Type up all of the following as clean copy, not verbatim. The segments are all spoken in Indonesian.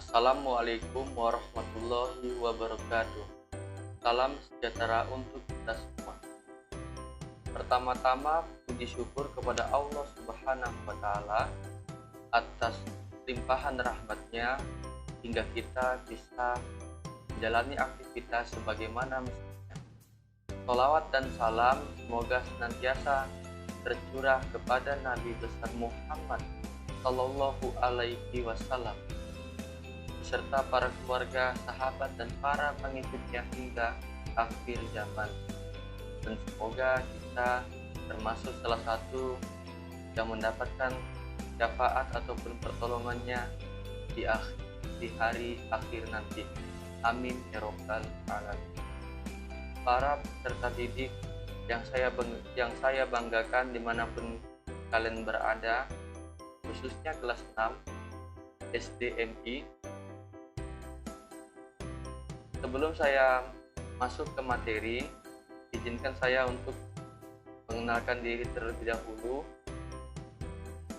Assalamualaikum warahmatullahi wabarakatuh. Salam sejahtera untuk kita semua. Pertama-tama, puji syukur kepada Allah Subhanahu wa Ta'ala atas limpahan rahmat-Nya hingga kita bisa menjalani aktivitas sebagaimana mestinya. Sholawat dan salam semoga senantiasa tercurah kepada Nabi besar Muhammad Sallallahu Alaihi Wasallam beserta para keluarga, sahabat, dan para pengikutnya hingga akhir zaman. Dan semoga kita termasuk salah satu yang mendapatkan syafaat ataupun pertolongannya di hari akhir nanti. Amin ya robbal alamin. Para peserta didik yang saya banggakan dimanapun kalian berada, khususnya kelas 6 SDMI. Sebelum saya masuk ke materi, izinkan saya untuk mengenalkan diri terlebih dahulu.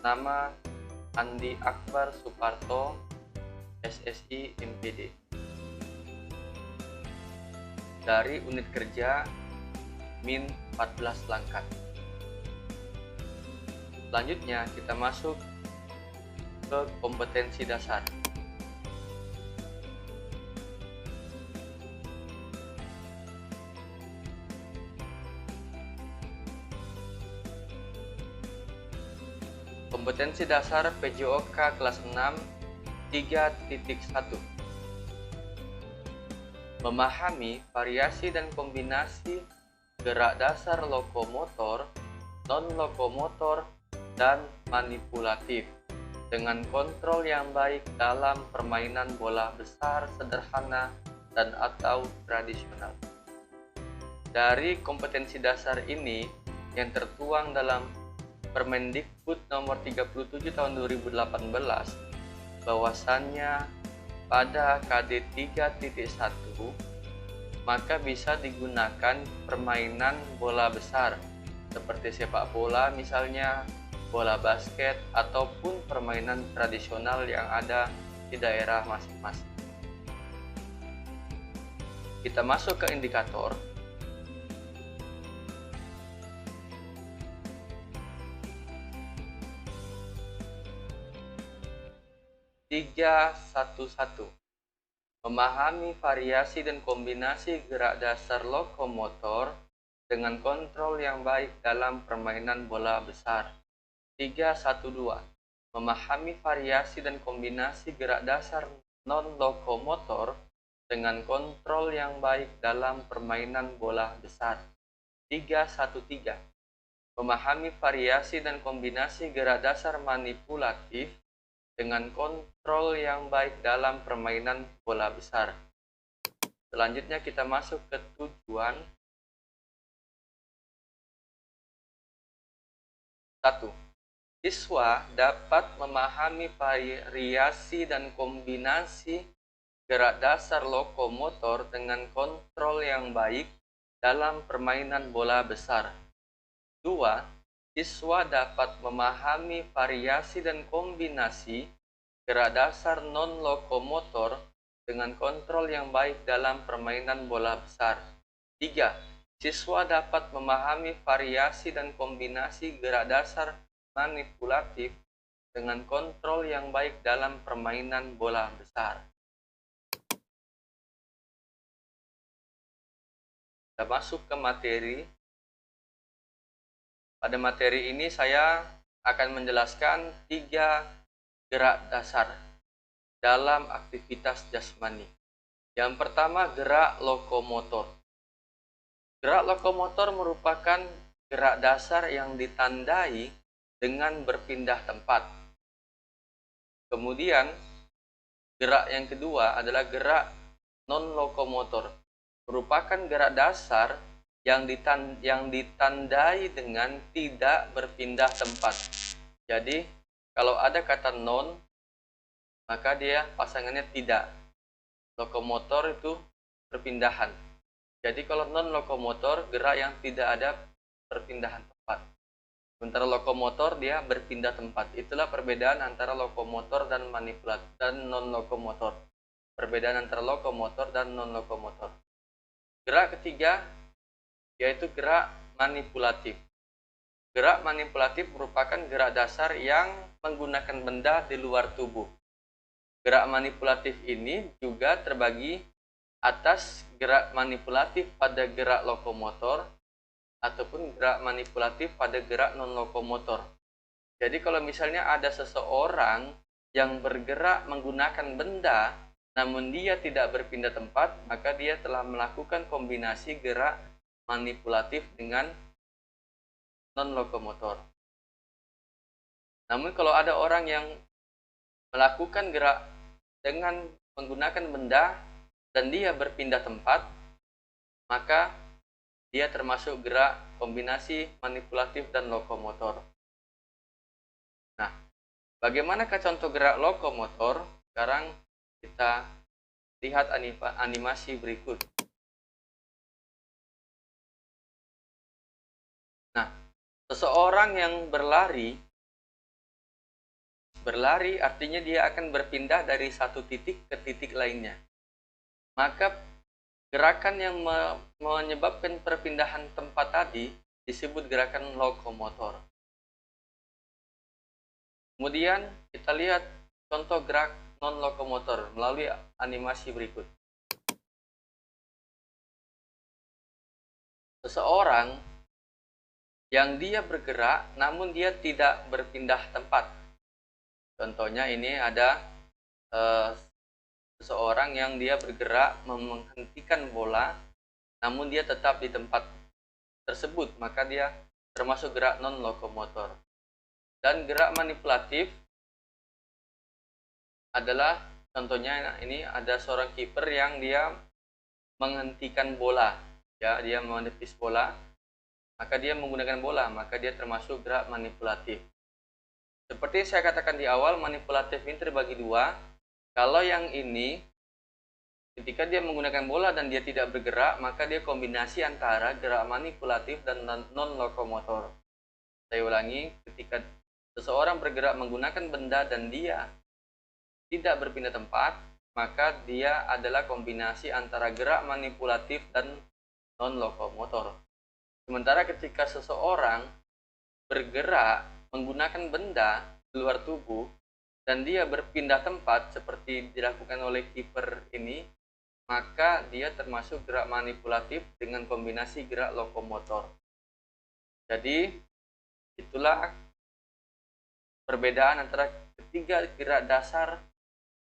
Nama Andi Akbar Suparto, SSI MPD. Dari unit kerja Min 14 Langkat. Selanjutnya kita masuk ke kompetensi dasar. Kompetensi dasar PJOK kelas 6 3.1. Memahami variasi dan kombinasi gerak dasar lokomotor, non-lokomotor, dan manipulatif dengan kontrol yang baik dalam permainan bola besar sederhana dan atau tradisional. Dari kompetensi dasar ini yang tertuang dalam Permendikbud nomor 37 tahun 2018, bahwasannya pada KD 3.1 maka bisa digunakan permainan bola besar seperti sepak bola misalnya, bola basket, ataupun permainan tradisional yang ada di daerah masing-masing. Kita masuk ke indikator. Tiga satu satu. Memahami variasi dan kombinasi gerak dasar lokomotor dengan kontrol yang baik dalam permainan bola besar. 312. Memahami variasi dan kombinasi gerak dasar non-lokomotor dengan kontrol yang baik dalam permainan bola besar. 313. Memahami variasi dan kombinasi gerak dasar manipulatif dengan kontrol yang baik dalam permainan bola besar. Selanjutnya kita masuk ke tujuan. 1. Siswa dapat memahami variasi dan kombinasi gerak dasar lokomotor dengan kontrol yang baik dalam permainan bola besar. 2. Siswa dapat memahami variasi dan kombinasi gerak dasar non-lokomotor dengan kontrol yang baik dalam permainan bola besar. 3. Siswa dapat memahami variasi dan kombinasi gerak dasar manipulatif dengan kontrol yang baik dalam permainan bola besar. Kita masuk ke materi. Pada materi ini saya akan menjelaskan 3 gerak dasar dalam aktivitas jasmani. Yang pertama, gerak lokomotor. Gerak lokomotor merupakan gerak dasar yang ditandai dengan berpindah tempat. Kemudian, gerak yang kedua adalah gerak non-lokomotor. Merupakan gerak dasar yang ditandai dengan tidak berpindah tempat. Jadi, kalau ada kata non, maka dia pasangannya tidak. Lokomotor itu perpindahan. Jadi, kalau non lokomotor, gerak yang tidak ada perpindahan tempat. Sementara lokomotor dia berpindah tempat. Itulah perbedaan antara lokomotor dan manipulatif dan non-lokomotor. Perbedaan antara lokomotor dan non-lokomotor. Gerak ketiga yaitu gerak manipulatif. Gerak manipulatif merupakan gerak dasar yang menggunakan benda di luar tubuh. Gerak manipulatif ini juga terbagi atas gerak manipulatif pada gerak lokomotor ataupun gerak manipulatif pada gerak non-lokomotor. Jadi kalau misalnya ada seseorang yang bergerak menggunakan benda namun dia tidak berpindah tempat, maka dia telah melakukan kombinasi gerak manipulatif dengan non-lokomotor. Namun kalau ada orang yang melakukan gerak dengan menggunakan benda dan dia berpindah tempat, maka dia termasuk gerak kombinasi manipulatif dan lokomotor. Nah, bagaimanakah contoh gerak lokomotor? Sekarang kita lihat animasi berikut. Nah, seseorang yang berlari artinya dia akan berpindah dari satu titik ke titik lainnya. Maka gerakan yang menyebabkan perpindahan tempat tadi disebut gerakan lokomotor. Kemudian kita lihat contoh gerak non-lokomotor melalui animasi berikut. Seseorang yang dia bergerak namun dia tidak berpindah tempat. Contohnya ini ada seseorang yang dia bergerak menghentikan bola namun dia tetap di tempat tersebut, maka dia termasuk gerak non-lokomotor. Dan gerak manipulatif adalah contohnya ini ada seorang kiper yang dia menghentikan bola, ya, dia menepis bola, maka dia menggunakan bola, maka dia termasuk gerak manipulatif. Seperti saya katakan di awal, manipulatif ini terbagi dua. Kalau yang ini, ketika dia menggunakan bola dan dia tidak bergerak, maka dia kombinasi antara gerak manipulatif dan non-lokomotor. Saya ulangi, ketika seseorang bergerak menggunakan benda dan dia tidak berpindah tempat, maka dia adalah kombinasi antara gerak manipulatif dan non-lokomotor. Sementara ketika seseorang bergerak menggunakan benda di luar tubuh dan dia berpindah tempat seperti dilakukan oleh kiper ini, maka dia termasuk gerak manipulatif dengan kombinasi gerak lokomotor. Jadi itulah perbedaan antara ketiga gerak dasar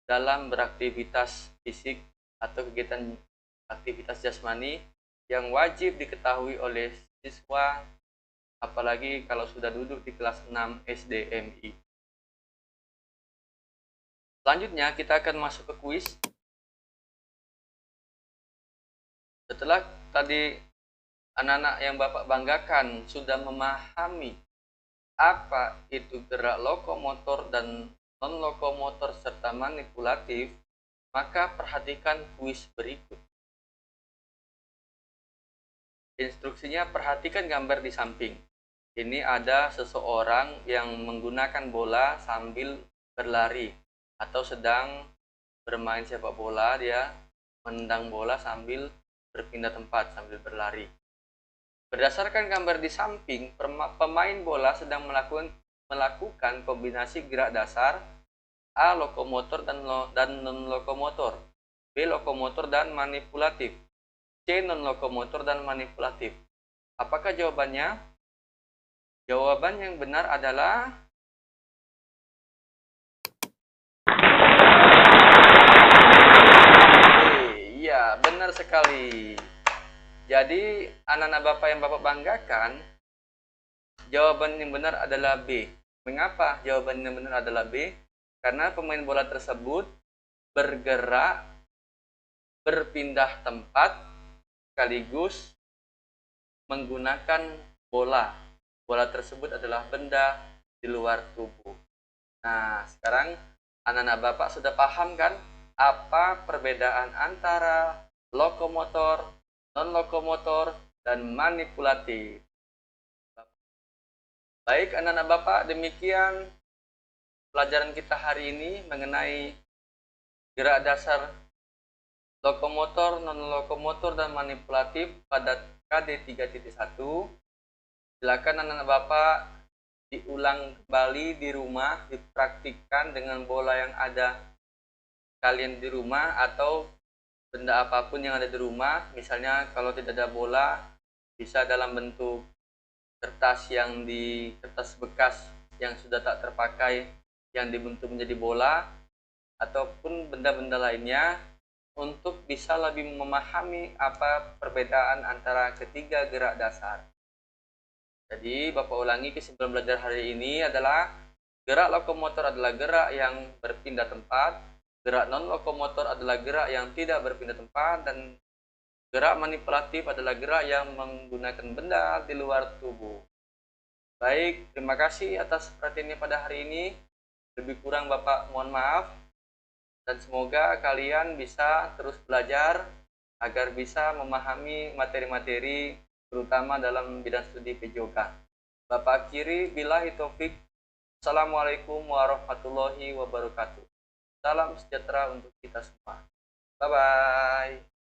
dalam beraktivitas fisik atau kegiatan aktivitas jasmani yang wajib diketahui oleh siswa, apalagi kalau sudah duduk di kelas 6 SDMI. Selanjutnya kita akan masuk ke kuis. Setelah tadi anak-anak yang Bapak banggakan sudah memahami apa itu gerak lokomotor dan non-lokomotor serta manipulatif, maka perhatikan kuis berikut. Instruksinya, perhatikan gambar di samping. Ini ada seseorang yang menggunakan bola sambil berlari atau sedang bermain sepak bola, dia menendang bola sambil berpindah tempat sambil berlari. Berdasarkan gambar di samping, pemain bola sedang melakukan kombinasi gerak dasar A. Lokomotor dan non-lokomotor, B. Lokomotor dan manipulatif, C. Non-lokomotor dan manipulatif. Apakah jawabannya? Jawaban yang benar adalah iya, benar sekali. Jadi anak-anak Bapak yang Bapak banggakan, jawaban yang benar adalah B. Mengapa jawaban yang benar adalah B? Karena pemain bola tersebut bergerak, berpindah tempat, sekaligus menggunakan bola. Bola tersebut adalah benda di luar tubuh. Nah, sekarang anak-anak Bapak sudah paham kan apa perbedaan antara lokomotor, non-lokomotor, dan manipulatif. Baik, anak-anak Bapak, demikian pelajaran kita hari ini mengenai gerak dasar lokomotor, non-lokomotor, dan manipulatif pada KD 3.1. Silakan anak-anak Bapak diulang kembali di rumah, dipraktikkan dengan bola yang ada kalian di rumah atau benda apapun yang ada di rumah. Misalnya kalau tidak ada bola, bisa dalam bentuk kertas bekas yang sudah tak terpakai yang dibentuk menjadi bola, ataupun benda-benda lainnya, untuk bisa lebih memahami apa perbedaan antara ketiga gerak dasar. Jadi Bapak ulangi, kesimpulan belajar hari ini adalah gerak lokomotor adalah gerak yang berpindah tempat, gerak non lokomotor adalah gerak yang tidak berpindah tempat, dan gerak manipulatif adalah gerak yang menggunakan benda di luar tubuh. Baik, terima kasih atas perhatiannya pada hari ini. Lebih kurang Bapak mohon maaf, dan semoga kalian bisa terus belajar agar bisa memahami materi-materi terutama dalam bidang studi PJOK. Bapak akhiri, billahi taufik. Assalamualaikum warahmatullahi wabarakatuh. Salam sejahtera untuk kita semua. Bye-bye.